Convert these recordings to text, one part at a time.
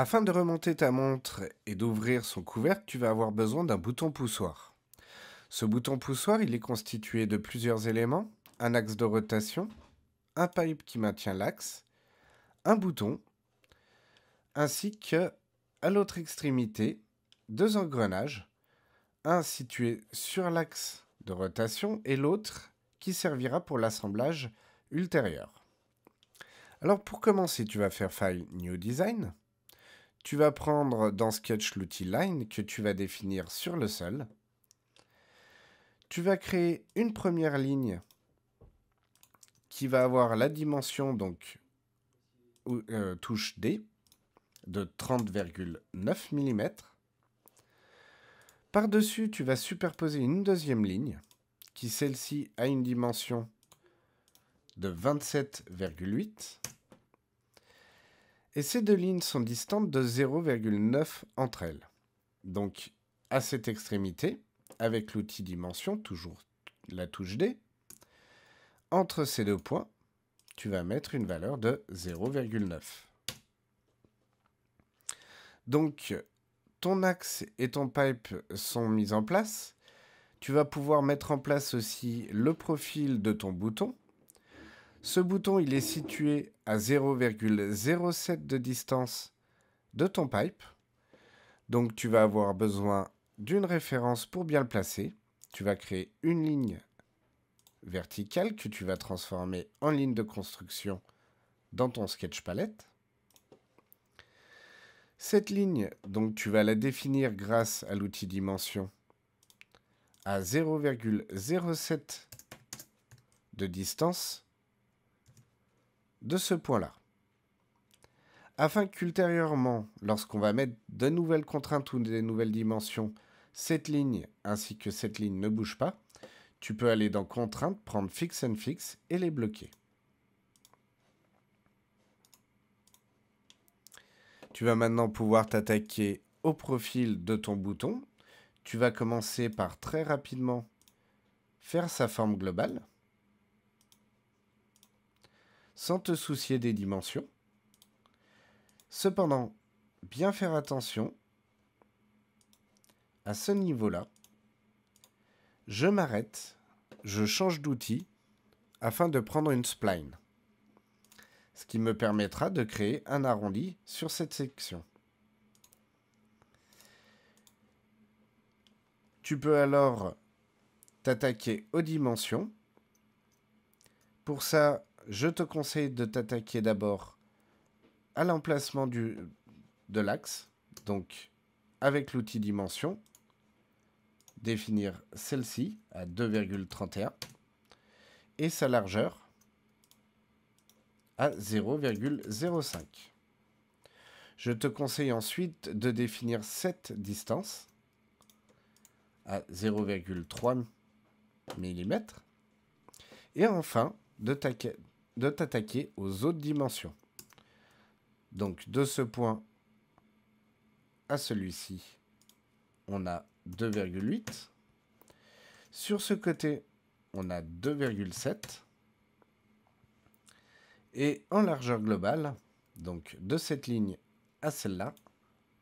Afin de remonter ta montre et d'ouvrir son couvercle, tu vas avoir besoin d'un bouton poussoir. Ce bouton poussoir, il est constitué de plusieurs éléments, un axe de rotation, un pipe qui maintient l'axe, un bouton, ainsi que, à l'autre extrémité, deux engrenages, un situé sur l'axe de rotation et l'autre qui servira pour l'assemblage ultérieur. Alors pour commencer, tu vas faire File New Design. Tu vas prendre dans Sketch l'outil Line que tu vas définir sur le sol. Tu vas créer une première ligne qui va avoir la dimension, donc touche D, de 30,9 mm. Par-dessus, tu vas superposer une deuxième ligne qui, celle-ci, a une dimension de 27,8. Et ces deux lignes sont distantes de 0,9 entre elles. Donc, à cette extrémité, avec l'outil dimension, toujours la touche D, entre ces deux points, tu vas mettre une valeur de 0,9. Donc, ton axe et ton pipe sont mis en place. Tu vas pouvoir mettre en place aussi le profil de ton bouton. Ce bouton, il est situé à 0,07 de distance de ton pipe. Donc, tu vas avoir besoin d'une référence pour bien le placer. Tu vas créer une ligne verticale que tu vas transformer en ligne de construction dans ton sketch palette. Cette ligne, donc, tu vas la définir grâce à l'outil dimension à 0,07 de distance de ce point-là. Afin qu'ultérieurement, lorsqu'on va mettre de nouvelles contraintes ou des nouvelles dimensions, cette ligne ainsi que cette ligne ne bouge pas, tu peux aller dans Contraintes, prendre Fix and Fix et les bloquer. Tu vas maintenant pouvoir t'attaquer au profil de ton bouton. Tu vas commencer par très rapidement faire sa forme globale, sans te soucier des dimensions. Cependant, bien faire attention, à ce niveau-là, je m'arrête, je change d'outil afin de prendre une spline, ce qui me permettra de créer un arrondi sur cette section. Tu peux alors t'attaquer aux dimensions. Pour ça, je te conseille de t'attaquer d'abord à l'emplacement de l'axe, donc avec l'outil dimension, définir celle-ci à 2,31 et sa largeur à 0,05. Je te conseille ensuite de définir cette distance à 0,3 mm et enfin de t'attaquer aux autres dimensions. Donc de ce point à celui-ci, on a 2,8. Sur ce côté, on a 2,7. Et en largeur globale, donc de cette ligne à celle-là,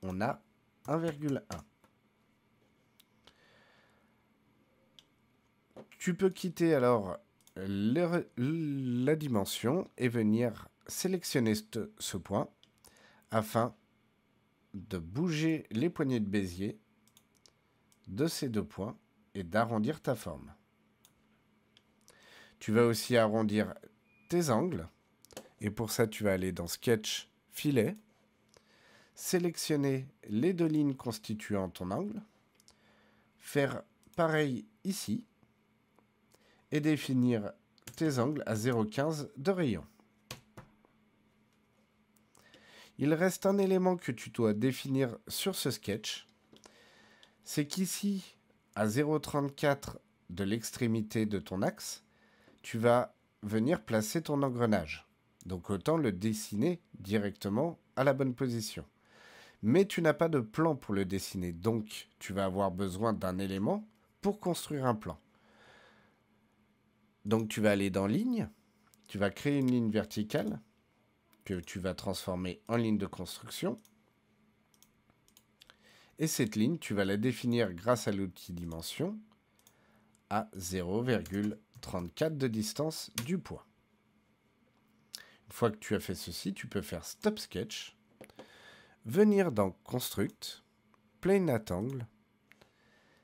on a 1,1. Tu peux quitter alors la dimension et venir sélectionner ce point afin de bouger les poignées de Bézier de ces deux points et d'arrondir ta forme. Tu vas aussi arrondir tes angles et pour ça tu vas aller dans Sketch, Filet, sélectionner les deux lignes constituant ton angle, faire pareil ici et définir tes angles à 0,15 de rayon. Il reste un élément que tu dois définir sur ce sketch, c'est qu'ici, à 0,34 de l'extrémité de ton axe, tu vas venir placer ton engrenage. Donc autant le dessiner directement à la bonne position. Mais tu n'as pas de plan pour le dessiner, donc tu vas avoir besoin d'un élément pour construire un plan. Donc tu vas aller dans Ligne, tu vas créer une ligne verticale que tu vas transformer en ligne de construction. Et cette ligne, tu vas la définir grâce à l'outil dimension à 0,34 de distance du point. Une fois que tu as fait ceci, tu peux faire Stop Sketch, venir dans Construct, Plane at Angle,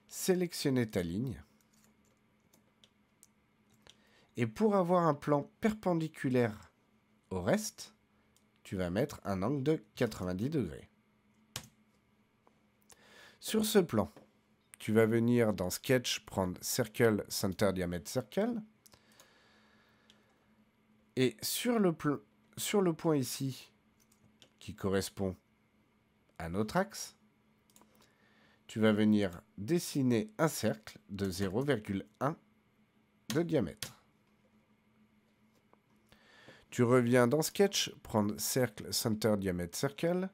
sélectionner ta ligne. Et pour avoir un plan perpendiculaire au reste, tu vas mettre un angle de 90 degrés. Sur ce plan, tu vas venir dans Sketch, prendre Circle, Center, Diamètre, Circle. Et sur le point ici, qui correspond à notre axe, tu vas venir dessiner un cercle de 0,1 de diamètre. Tu reviens dans Sketch, prendre Cercle, Center, Diamètre, Circle,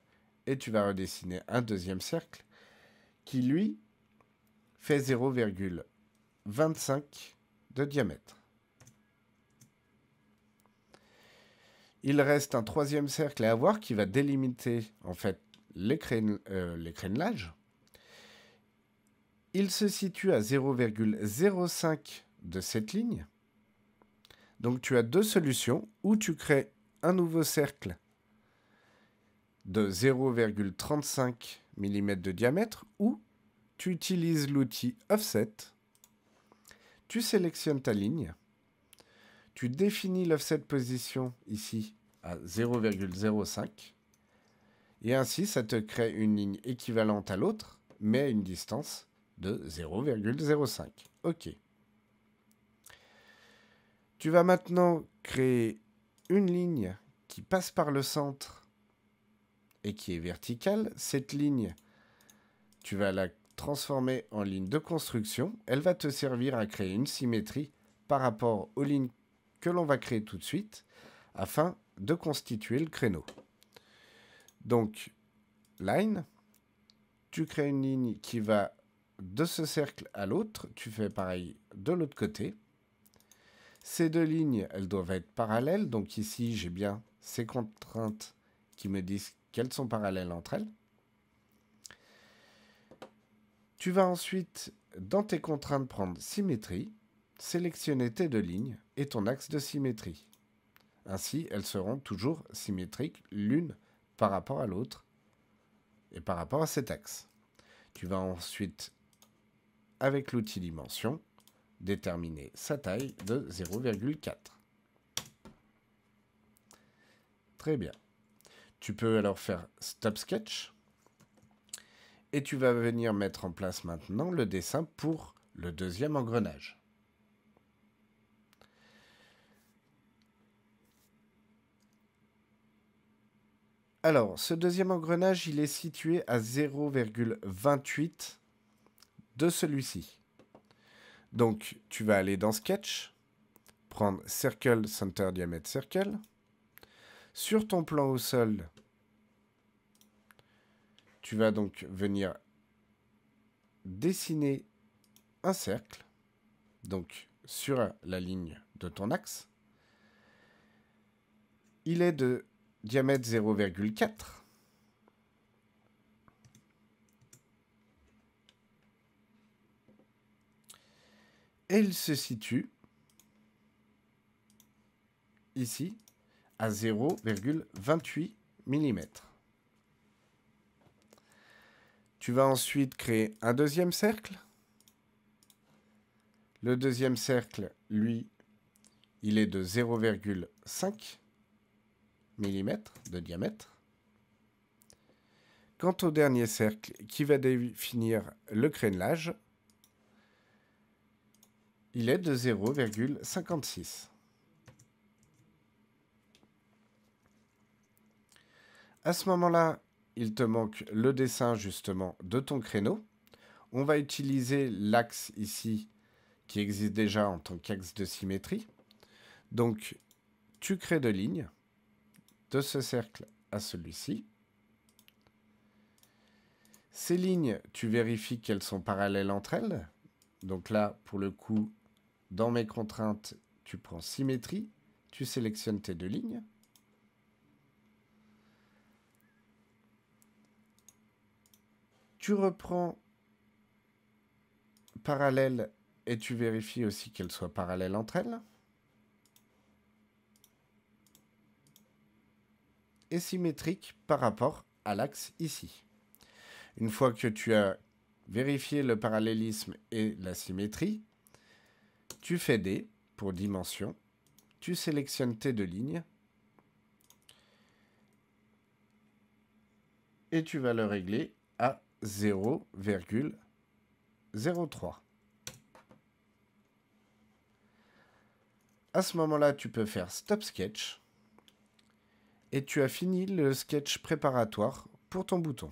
et tu vas redessiner un deuxième cercle qui, lui, fait 0,25 de diamètre. Il reste un troisième cercle à avoir qui va délimiter en fait les crénelages. Il se situe à 0,05 de cette ligne. Donc tu as deux solutions, où tu crées un nouveau cercle de 0,35 mm de diamètre, ou tu utilises l'outil Offset, tu sélectionnes ta ligne, tu définis l'offset position ici à 0,05, et ainsi ça te crée une ligne équivalente à l'autre, mais à une distance de 0,05. OK. Tu vas maintenant créer une ligne qui passe par le centre et qui est verticale. Cette ligne, tu vas la transformer en ligne de construction. Elle va te servir à créer une symétrie par rapport aux lignes que l'on va créer tout de suite afin de constituer le créneau. Donc, line, tu crées une ligne qui va de ce cercle à l'autre. Tu fais pareil de l'autre côté. Ces deux lignes, elles doivent être parallèles. Donc ici, j'ai bien ces contraintes qui me disent qu'elles sont parallèles entre elles. Tu vas ensuite, dans tes contraintes, prendre symétrie, sélectionner tes deux lignes et ton axe de symétrie. Ainsi, elles seront toujours symétriques l'une par rapport à l'autre et par rapport à cet axe. Tu vas ensuite, avec l'outil dimension, déterminer sa taille de 0,4. Très bien. Tu peux alors faire Stop Sketch. Et tu vas venir mettre en place maintenant le dessin pour le deuxième engrenage. Alors, ce deuxième engrenage, il est situé à 0,28 de celui-ci. Donc, tu vas aller dans Sketch, prendre Circle, Center, Diamètre, Circle. Sur ton plan au sol, tu vas donc venir dessiner un cercle, donc sur la ligne de ton axe. Il est de diamètre 0,4. Et il se situe ici à 0,28 mm. Tu vas ensuite créer un deuxième cercle. Le deuxième cercle, lui, il est de 0,5 mm de diamètre. Quant au dernier cercle qui va définir le crénelage, il est de 0,56. À ce moment-là, il te manque le dessin justement de ton créneau. On va utiliser l'axe ici qui existe déjà en tant qu'axe de symétrie. Donc, tu crées deux lignes de ce cercle à celui-ci. Ces lignes, tu vérifies qu'elles sont parallèles entre elles. Donc là, pour le coup, dans mes contraintes, tu prends symétrie, tu sélectionnes tes deux lignes. Tu reprends parallèle et tu vérifies aussi qu'elles soient parallèles entre elles. Et symétrique par rapport à l'axe ici. Une fois que tu as vérifié le parallélisme et la symétrie, tu fais D pour dimension, tu sélectionnes tes deux lignes et tu vas le régler à 0,03. À ce moment-là, tu peux faire Stop Sketch et tu as fini le sketch préparatoire pour ton bouton.